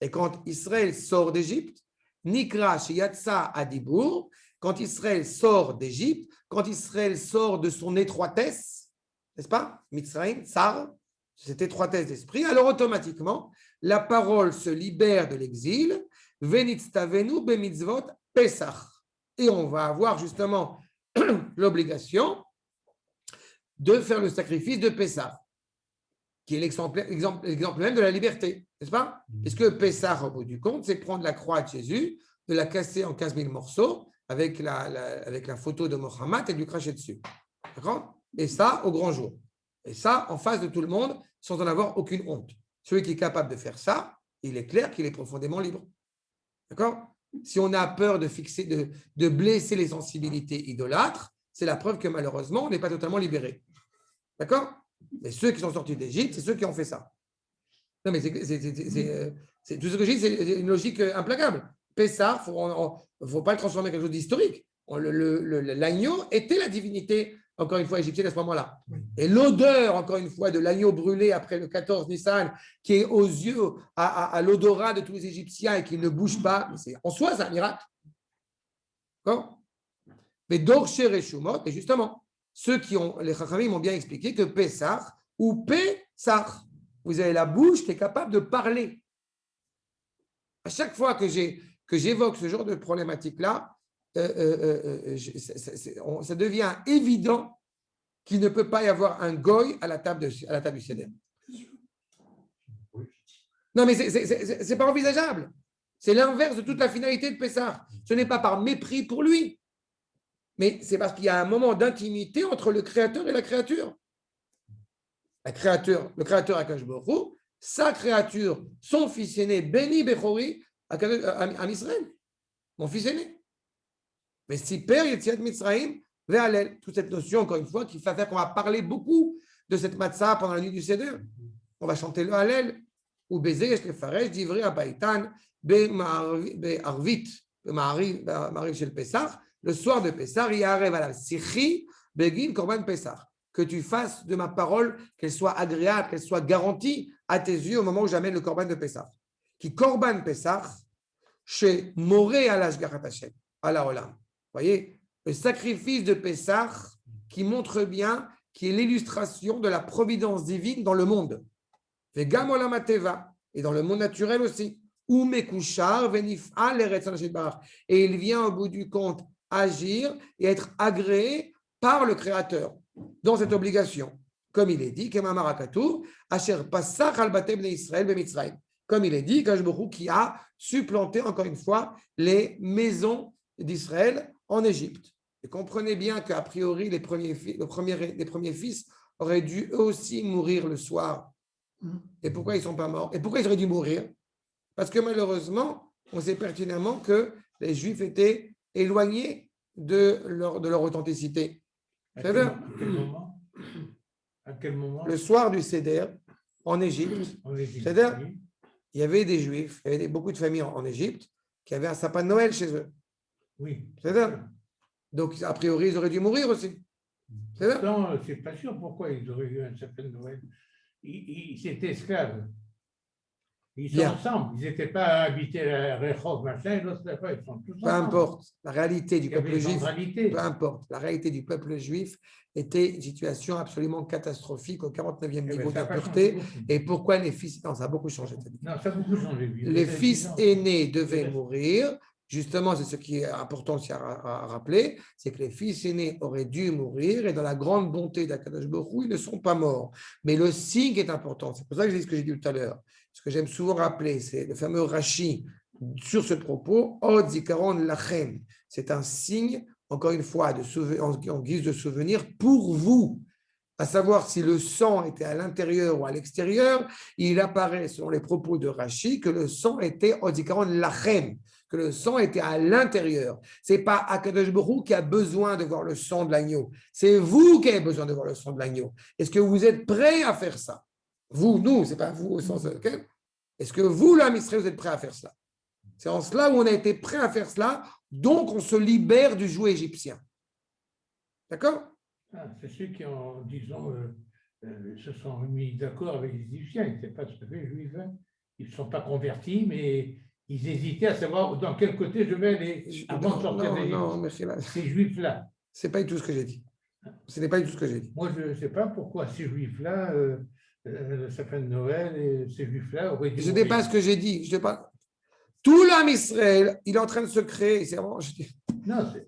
quand Israël sort d'Égypte, Nikra Sheyatsa Adibur, quand Israël sort d'Égypte, quand Israël sort de son étroitesse, n'est-ce pas? Mitzrayim, Tsar, cette étroitesse d'esprit, alors automatiquement, la parole se libère de l'exil, Venitztavenu bemitzvot Pesach. Et on va avoir justement l'obligation de faire le sacrifice de Pesach, qui est l'exemple même de la liberté, n'est-ce pas? Parce que Pesach, au bout du compte, c'est prendre la croix de Jésus, de la casser en 15 000 morceaux, avec la photo de Mohammed et de lui cracher dessus. D'accord? Et ça, au grand jour. Et ça, en face de tout le monde, sans en avoir aucune honte. Celui qui est capable de faire ça, il est clair qu'il est profondément libre. D'accord? Si on a peur de blesser les sensibilités idolâtres, c'est la preuve que malheureusement, on n'est pas totalement libéré. D'accord? Mais ceux qui sont sortis d'Égypte, c'est ceux qui ont fait ça. Non, mais tout ce que je dis, c'est une logique implacable. Pessah, il ne faut pas le transformer en quelque chose d'historique. L'agneau était la divinité, encore une fois, égyptienne à ce moment-là. Et l'odeur, encore une fois, de l'agneau brûlé après le 14 Nissan, qui est aux yeux, à l'odorat de tous les Égyptiens et qui ne bouge pas, en soi, c'est un miracle. D'accord? Mais Dorcher et Shumot, et justement, les Chachamim m'ont bien expliqué que Pessah ou Pessah, vous avez la bouche qui est capable de parler. À chaque fois que j'évoque ce genre de problématique-là, ça devient évident qu'il ne peut pas y avoir un goy à la table du Seder. Non, mais ce n'est pas envisageable. C'est l'inverse de toute la finalité de Pessah. Ce n'est pas par mépris pour lui, mais c'est parce qu'il y a un moment d'intimité entre le Créateur et la créature. Le Créateur Akadosh Baruch Hu, sa créature, son fils aîné, Béni Bechori, à Israël, mon fils aîné. Mais si Père Yetziat Mitzrayim, Ve'alel, toute cette notion, encore une fois, qui va faire qu'on va parler beaucoup de cette matzah pendant la nuit du Seder. On va chanter le Hallel, ou Bézé, Yesh Lefaresh, d'Ivri Abaitan, Be'arvit, Be'ma'ariv Shel Pessah, le soir de Pessah, Yarev Alav Sichi, Begin Korban Pessah. Que tu fasses de ma parole, qu'elle soit agréable, qu'elle soit garantie à tes yeux au moment où j'amène le Korban de Pessah. Qui Korban Pessah, chez Moré Alashgarat Hashem, à la Olam. Vous voyez, le sacrifice de Pessah qui montre bien, qui est l'illustration de la providence divine dans le monde. Et dans le monde naturel aussi. Et il vient au bout du compte agir et être agréé par le Créateur dans cette obligation. Comme il est dit, comme il est dit, qui a supplanté encore une fois les maisons d'Israël en Égypte. Et comprenez bien qu'a priori, les premiers fils auraient dû eux aussi mourir le soir. Et pourquoi ils ne sont pas morts? Et pourquoi ils auraient dû mourir? Parce que malheureusement, on sait pertinemment que les Juifs étaient éloignés de leur authenticité. À quel moment? Le soir du Seder, en Égypte, c'est-à-dire, il y avait des Juifs, il y avait beaucoup de familles en Égypte qui avaient un sapin de Noël chez eux. Oui. C'est-à-dire, donc, a priori, ils auraient dû mourir aussi. Non, c'est pas sûr pourquoi ils auraient eu un sapin de Noël. Ils étaient esclaves. Ils sont ensemble. Ils n'étaient pas habités à Rehov, machin, et l'autre, ils sont tous ensemble. Peu importe. La réalité du peuple juif, peu importe. La réalité du peuple juif était une situation absolument catastrophique au 49e niveau d'impureté. Et pourquoi les fils... Non, ça a beaucoup changé. Non, ça a beaucoup changé. Les fils aînés devaient mourir. Justement, c'est ce qui est important aussi à rappeler, c'est que les fils aînés auraient dû mourir et dans la grande bonté d'Akadosh Baruch Hu, ils ne sont pas morts. Mais le signe est important. C'est pour ça que je dis ce que j'ai dit tout à l'heure. Ce que j'aime souvent rappeler, c'est le fameux Rashi sur ce propos, Od Zikaron Lachem. C'est un signe, encore une fois, en guise de souvenir pour vous. À savoir si le sang était à l'intérieur ou à l'extérieur, il apparaît, selon les propos de Rashi, que le sang était Od Zikaron Lachem, que le sang était à l'intérieur. Ce n'est pas Akadosh Baruch Hu qui a besoin de voir le sang de l'agneau. C'est vous qui avez besoin de voir le sang de l'agneau. Est-ce que vous êtes prêts à faire ça? Vous, nous, ce n'est pas vous au sens lequel. Est-ce que vous, l'âme Israël, vous êtes prêts à faire cela? C'est en cela où on a été prêts à faire cela, donc on se libère du joug égyptien. D'accord? C'est ceux qui, disons, se sont mis d'accord avec les Égyptiens. Ils n'étaient pas tout à fait juifs. Ils ne sont pas convertis, mais ils hésitaient à savoir dans quel côté je vais aller avant de sortir ces juifs-là. Ce n'est pas du tout ce que j'ai dit. Ce n'est pas du tout ce que j'ai dit. Moi, je ne sais pas pourquoi ces juifs-là, le sapin de Noël, et ces juifs-là auraient dû. Je ne sais pas ce que j'ai dit. Tout l'âme Israël, il est en train de se créer. C'est vraiment,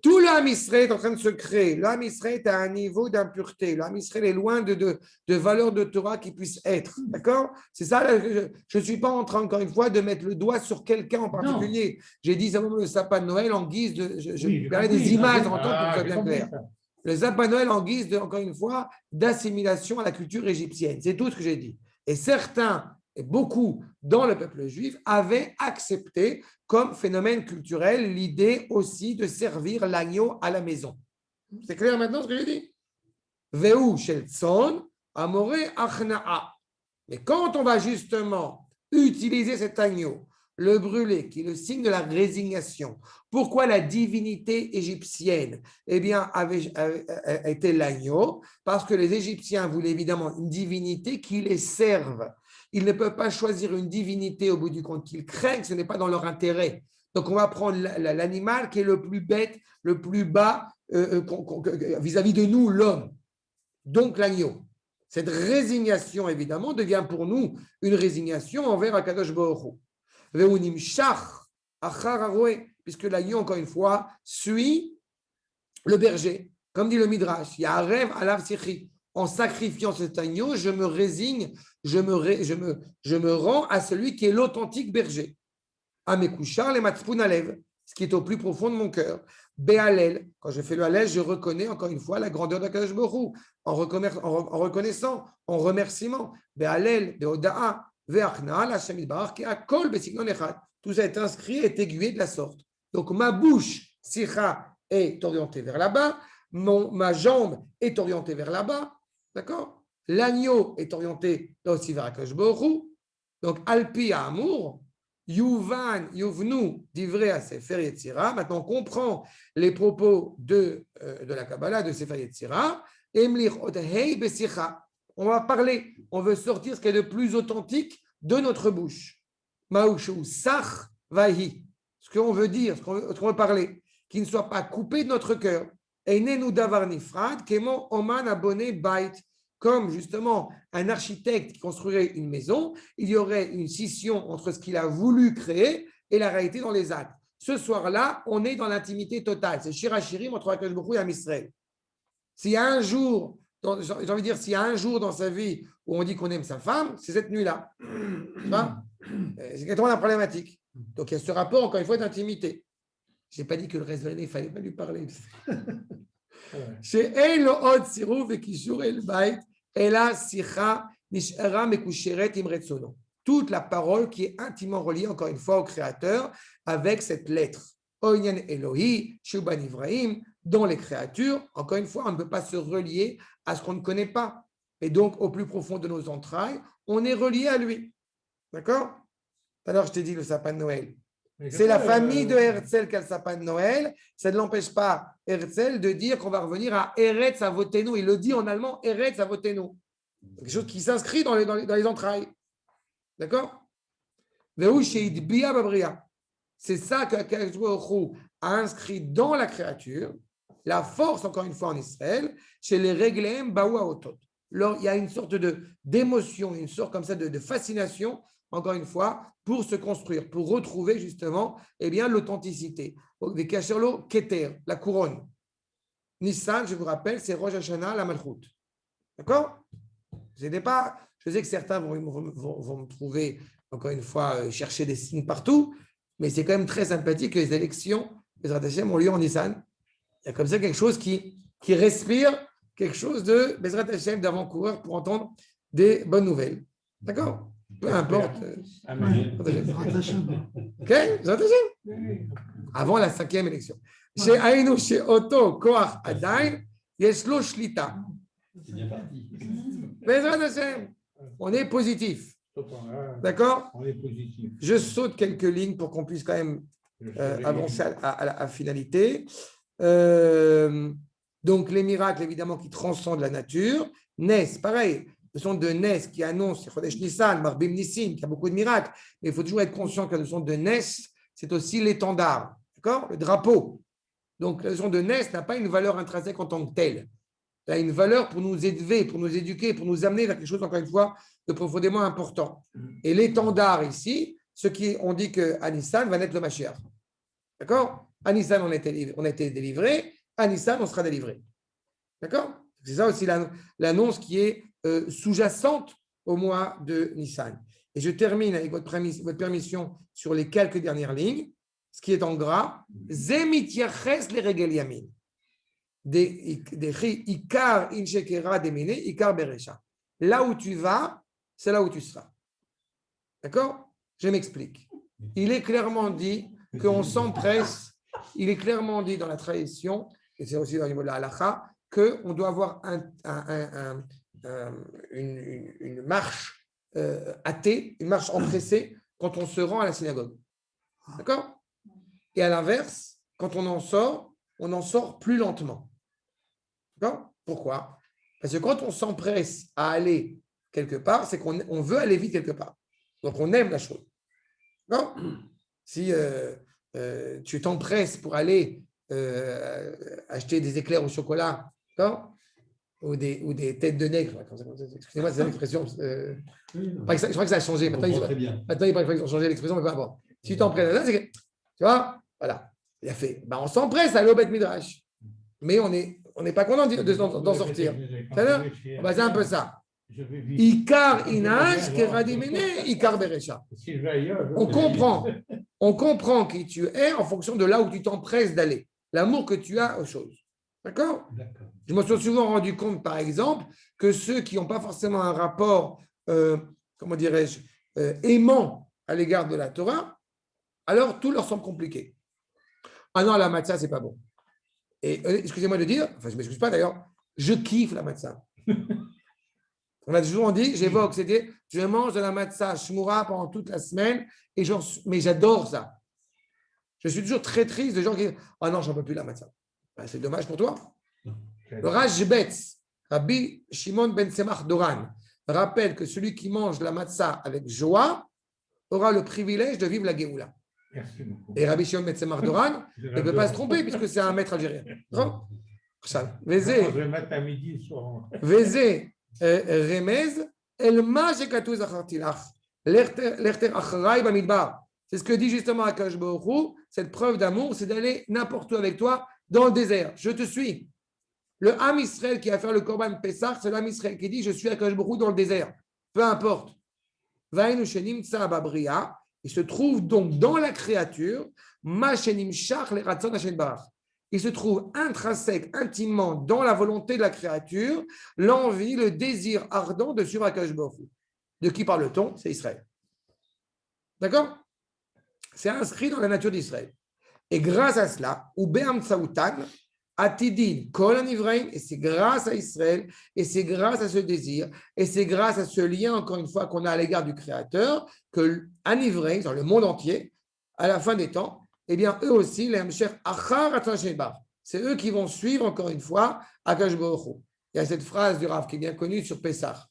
tout l'âme Israël est en train de se créer. L'âme Israël est à un niveau d'impureté. L'âme Israël est loin de valeurs de Torah qui puissent être. D'accord? C'est ça. Je ne suis pas en train, encore une fois, de mettre le doigt sur quelqu'un en particulier. J'ai dit simplement le sapin de Noël en guise de. Je parlais des images en tant que ça soit bien clair. Le sapin de Noël en guise, encore une fois, d'assimilation à la culture égyptienne. C'est tout ce que j'ai dit. Et certains, et beaucoup dans le peuple juif, avaient accepté comme phénomène culturel l'idée aussi de servir l'agneau à la maison. C'est clair maintenant ce que j'ai dit? Veu shel tzon amore achna'a. Mais quand on va justement utiliser cet agneau, le brûler, qui est le signe de la résignation, pourquoi la divinité égyptienne était l'agneau? Parce que les Égyptiens voulaient évidemment une divinité qui les serve. Ils ne peuvent pas choisir une divinité au bout du compte qu'ils craignent, ce n'est pas dans leur intérêt. Donc, on va prendre l'animal qui est le plus bête, le plus bas vis-à-vis de nous, l'homme. Donc, l'agneau. Cette résignation, évidemment, devient pour nous une résignation envers Akadosh Baruch Hu. Puisque l'agneau, encore une fois, suit le berger. Comme dit le Midrash, il y a un rêve à l'avsichi. En sacrifiant cet agneau, je me résigne, je me rends à celui qui est l'authentique berger. Amekushar le matspun alev, ce qui est au plus profond de mon cœur. Béalel, quand je fais le halel, je reconnais encore une fois la grandeur d'Akadosh Baruch Hu, en reconnaissant, en remerciement. Béalel, Beoda'a, Ve'achna, Hashem Yitbarach, qui a kol besignon echad. Tout ça est inscrit et est aiguillé de la sorte. Donc ma bouche, sicha, est orientée vers là-bas, ma jambe est orientée vers là-bas. D'accord? L'agneau est orienté là aussi vers Akadosh Baruch Hu. Donc, Alpi à Amour, Yuvan, Yuvnu, divrei à Sefer Yetzira. Maintenant, on comprend les propos de la Kabbalah, de Sefer Yetzira. Emlich Otehei Besicha. On va parler, on veut sortir ce qui est de plus authentique de notre bouche. Maushu Sach Vahi. Ce qu'on veut dire, ce qu'on veut parler, qui ne soit pas coupé de notre cœur. Einenu davar nifrad, kemo oman abone bait. Comme justement un architecte qui construirait une maison, il y aurait une scission entre ce qu'il a voulu créer et la réalité dans les actes. Ce soir-là, on est dans l'intimité totale. C'est Shirachirim entre Akadosh Baruch Hu et Am Israël. S'il y a un jour, j'ai envie de dire, s'il y a un jour dans sa vie où on dit qu'on aime sa femme, c'est cette nuit-là. C'est exactement la problématique. Donc il y a ce rapport, encore une fois, d'intimité. Je n'ai pas dit que le reste de l'année, il ne fallait pas lui parler. שאין לו עוד צירוף וקישור אל בית, אלא שיחה נשארה מקושרת עם רצונו. Toute la parole qui est intimement reliée, encore une fois, au Créateur, avec cette lettre. Oinyan Elohi, Shuban Ivrahim, dans les créatures, encore une fois, on ne peut pas se relier à ce qu'on ne connaît pas. Et donc, au plus profond de nos entrailles, on est relié à lui. D'accord? Alors, je t'ai dit le sapin de Noël. C'est la famille de Herzl qui a le sapin de Noël. Ça ne l'empêche pas, Herzl, de dire qu'on va revenir à Eretz Avotenu. Il le dit en allemand, Eretz Avotenu. Quelque chose qui s'inscrit dans les entrailles. D'accord? C'est ça qu'Akadosh Baruch Hu a inscrit dans la créature, la force, encore une fois, en Israël, chez les Regleim Baoua Otot. Il y a une sorte d'émotion, une sorte comme ça de fascination, encore une fois, pour se construire, pour retrouver justement l'authenticité. Des Kacherlo Keter, la couronne. Nissan, je vous rappelle, c'est Rosh Hashanah, la Malchut. D'accord? Je sais que certains vont me trouver, encore une fois, chercher des signes partout, mais c'est quand même très sympathique que les élections, les Hashem, ont lieu en Nissan. Il y a comme ça quelque chose qui respire, quelque chose de Bezrat Hashem d'avant-coureur pour entendre des bonnes nouvelles. D'accord? Peu importe. Ok? Bezrat Hashem. Avant la 5e élection. Chez Aïnou, chez Otto, Koach, Adain, Yeshlo Shlita. C'est bien parti. Bezrat Hashem. On est positif. D'accord? On est positif. Je saute quelques lignes pour qu'on puisse quand même avancer à la finalité. Donc, les miracles, évidemment, qui transcendent la nature. Nes, pareil, le son de Nes qui annonce Chodesh Nissan, Marbim Nissim, qui a beaucoup de miracles. Mais il faut toujours être conscient que la notion de Nes, c'est aussi l'étendard, d'accord? Le drapeau. Donc, la notion de Nes n'a pas une valeur intrinsèque en tant que telle. Elle a une valeur pour nous élever, pour nous éduquer, pour nous amener vers quelque chose, encore une fois, de profondément important. Et l'étendard ici, on dit qu'à Nissan va naître le Mashiach. D'accord? À Nissan, on a été délivré. À Nissan, on sera délivré. D'accord? C'est ça aussi l'annonce qui est sous-jacente au mois de Nissan. Et je termine avec votre permission sur les quelques dernières lignes. Ce qui est en gras. Zemitiaches le regel yamin. Ikar inshekera demine, ikar beresha. Là où tu vas, c'est là où tu seras. D'accord? Je m'explique. Il est clairement dit qu'on s'empresse, il est clairement dit dans la tradition, et c'est aussi dans le niveau de la halakha, qu'on doit avoir une marche hâtée, une marche empressée quand on se rend à la synagogue. D'accord? Et à l'inverse, quand on en sort plus lentement. D'accord? Pourquoi? Parce que quand on s'empresse à aller quelque part, c'est qu'on veut aller vite quelque part. Donc, on aime la chose. Non? Si tu t'empresses pour aller acheter des éclairs au chocolat, ou des têtes de nègre, excusez-moi, c'est l'expression. Je crois que ça a changé. Maintenant, ils ont changé l'expression, mais peu importe. Si tu t'empresses, là, c'est que, tu vois, voilà. Il a fait. Ben, on s'empresse à aller au Beth Midrash. Mais on n'est pas content d'en sortir. C'est un peu ça. Ikar inash keradimene, ikar beresha. On comprend qui tu es en fonction de là où tu t'empresses d'aller, l'amour que tu as aux choses. D'accord? Je me suis souvent rendu compte, par exemple, que ceux qui n'ont pas forcément un rapport, comment dirais-je, aimant à l'égard de la Torah, alors tout leur semble compliqué. Ah non, la matzah, c'est pas bon. Et excusez-moi de dire, enfin je ne m'excuse pas d'ailleurs, je kiffe la matzah. On a toujours dit, j'évoque, c'était, je mange de la matzah shmura pendant toute la semaine, mais j'adore ça. Je suis toujours très triste de gens qui disent, ah non, j'en peux plus la matzah. Ben, c'est dommage pour toi. Le Rashbetz, Rabbi Shimon ben Tzemach Doran, rappelle que celui qui mange la matzah avec joie aura le privilège de vivre la Géoula. Et Rabbi Shimon ben Tzemach Doran ne peut pas se tromper puisque c'est un maître algérien. Je vais mettre à midi sur. Veze remez el ma shekatu zacharti lach l'erter achrai bamidbar. C'est ce que dit justement Akadosh Baruch Hu, cette preuve d'amour, c'est d'aller n'importe où avec toi dans le désert. Je te suis. Le Ham Israël qui va faire le Korban Pessah, c'est le Ham Israël qui dit je suis Akadosh Baruch Hu dans le désert. Peu importe. Vainu shenim tsa babria. Il se trouve donc dans la créature, ma shenim shach le ratzon Hashem barach. Il se trouve intrinsèque, intimement dans la volonté de la créature, l'envie, le désir ardent de suivre Akadosh Baruch Hu. De qui parle-t-on? C'est Israël. D'accord? C'est inscrit dans la nature d'Israël. Et grâce à cela, ou Be'am Tsaoutan, Atidin, Kol Anivraim, et c'est grâce à Israël, et c'est grâce à ce désir, et c'est grâce à ce lien, encore une fois, qu'on a à l'égard du Créateur, que Anivraim, dans le monde entier, à la fin des temps, eh bien, eux aussi, les Hamsher Achar Atzasheba, c'est eux qui vont suivre, encore une fois, Akadosh Baruch Hu. Il y a cette phrase du Rav qui est bien connue sur Pessah.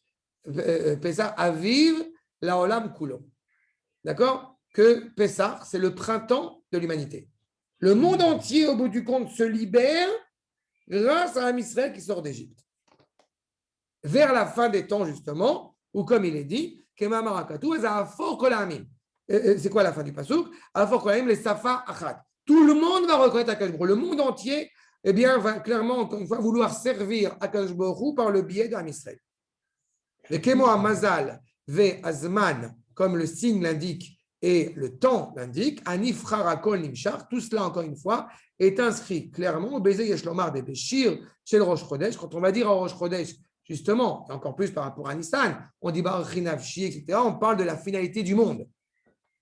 Pessah, Aviv, Laolam Kulo. D'accord? Que Pessah, c'est le printemps de l'humanité. Le monde entier, au bout du compte, se libère grâce à un Israël qui sort d'Égypte. Vers la fin des temps, justement, où, comme il est dit, c'est quoi la fin du pasuk? Les Safa Achat. Tout le monde va reconnaître Akadosh Baruch Hu. Le monde entier, eh bien, va clairement, encore une fois, vouloir servir Akadosh Baruch Hu par le biais d'un Israël. Le Kemo Amazal ve Azman, comme le signe l'indique, et le temps l'indique, Anifra Rakol Nimshar, tout cela, encore une fois, est inscrit clairement au Baiser Yeshlomar des Béchir chez le Rosh Chodesh. Quand on va dire à Rosh Chodesh, justement, et encore plus par rapport à Nissan, on dit Baruch Nafshi, etc., on parle de la finalité du monde.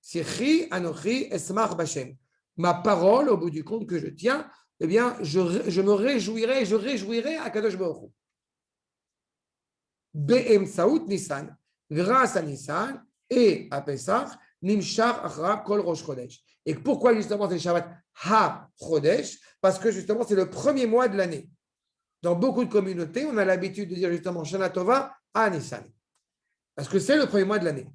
Sichi Anochi Esmach Bashem. Ma parole, au bout du compte que je tiens, eh bien, je me réjouirai, je réjouirai à Kadosh Baruch Hu. Be'em Saout Nissan, grâce à Nissan et à Pesach, Nimshar Achra Kol Rosh Chodesh. Et pourquoi justement c'est le Shabbat Ha Chodesh? Parce que justement c'est le premier mois de l'année. Dans beaucoup de communautés, on a l'habitude de dire justement Shana Tova à Nissan. Parce que c'est le premier mois de l'année.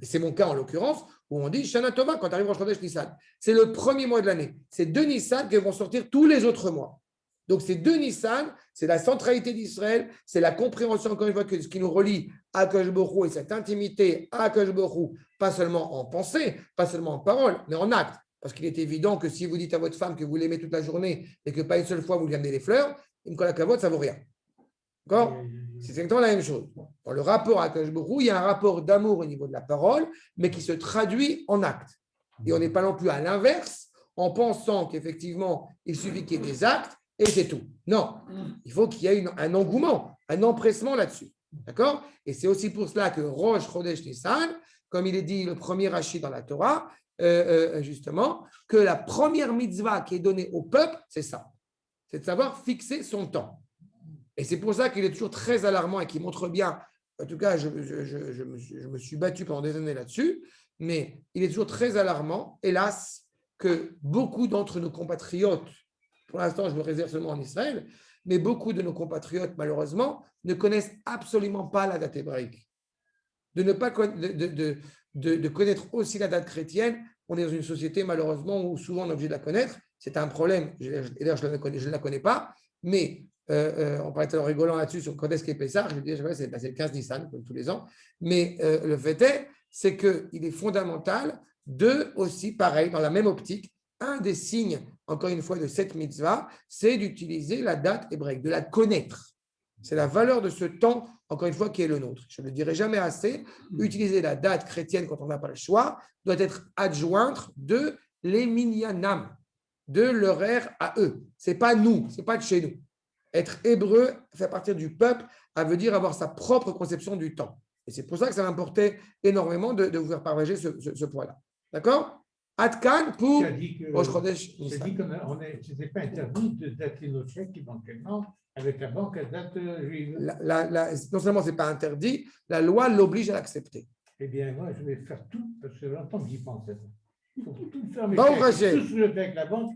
Et c'est mon cas en l'occurrence, où on dit Shana Tova quand arrive Rosh Chodesh Nissan. C'est le premier mois de l'année. C'est deux Nissan qui vont sortir tous les autres mois. Donc, ces deux Nissan, c'est la centralité d'Israël, c'est la compréhension, encore une fois, que ce qui nous relie à Akadosh Baruch Hu et cette intimité à Akadosh Baruch Hu, pas seulement en pensée, pas seulement en parole, mais en acte. Parce qu'il est évident que si vous dites à votre femme que vous l'aimez toute la journée et que pas une seule fois vous lui amenez des fleurs, une colle à cavote, ça ne vaut rien. D'accord? C'est exactement la même chose. Dans le rapport à Akadosh Baruch Hu, il y a un rapport d'amour au niveau de la parole, mais qui se traduit en acte. Et on n'est pas non plus à l'inverse, en pensant qu'effectivement, il suffit qu'il y ait des actes, et c'est tout. Non, il faut qu'il y ait un engouement, un empressement là-dessus. D'accord? Et c'est aussi pour cela que Rosh Chodesh Nissan, comme il est dit le premier Rashi dans la Torah, justement, que la première mitzvah qui est donnée au peuple, c'est ça. C'est de savoir fixer son temps. Et c'est pour ça qu'il est toujours très alarmant et qui montre bien, en tout cas, je me suis battu pendant des années là-dessus, mais il est toujours très alarmant, hélas, que beaucoup d'entre nos compatriotes, pour l'instant, je me réserve seulement en Israël, mais beaucoup de nos compatriotes, malheureusement, ne connaissent absolument pas la date hébraïque. De ne pas de connaître aussi la date chrétienne, on est dans une société, malheureusement, où souvent on est obligé de la connaître. C'est un problème, et d'ailleurs, je ne la connais pas, mais on parlait en rigolant là-dessus sur quand est-ce qu'est Pessah, je dis, c'est le 15 Nissan, comme tous les ans, mais le fait c'est qu'il est fondamental de aussi, pareil, dans la même optique, un des signes, encore une fois, de cette mitzvah, c'est d'utiliser la date hébraïque, de la connaître. C'est la valeur de ce temps, encore une fois, qui est le nôtre. Je ne le dirai jamais assez. Utiliser la date chrétienne quand on n'a pas le choix doit être adjointe de l'Eminyanam, de leur ère à eux. Ce n'est pas nous, ce n'est pas de chez nous. Être hébreu, faire partir du peuple, ça veut dire avoir sa propre conception du temps. Et c'est pour ça que ça m'importait énormément de vous faire partager ce point-là. D'accord? Atkan pour Rosh Chodesh Nissan. C'est dit que ce n'était pas interdit de dater nos chèques éventuellement avec la banque à date juive. Non seulement ce n'est pas interdit, la loi l'oblige à l'accepter. Eh bien, moi, je vais faire tout, parce que longtemps que j'y pense. Il faut tout faire, mais Bon, tout ce que je fais avec la banque.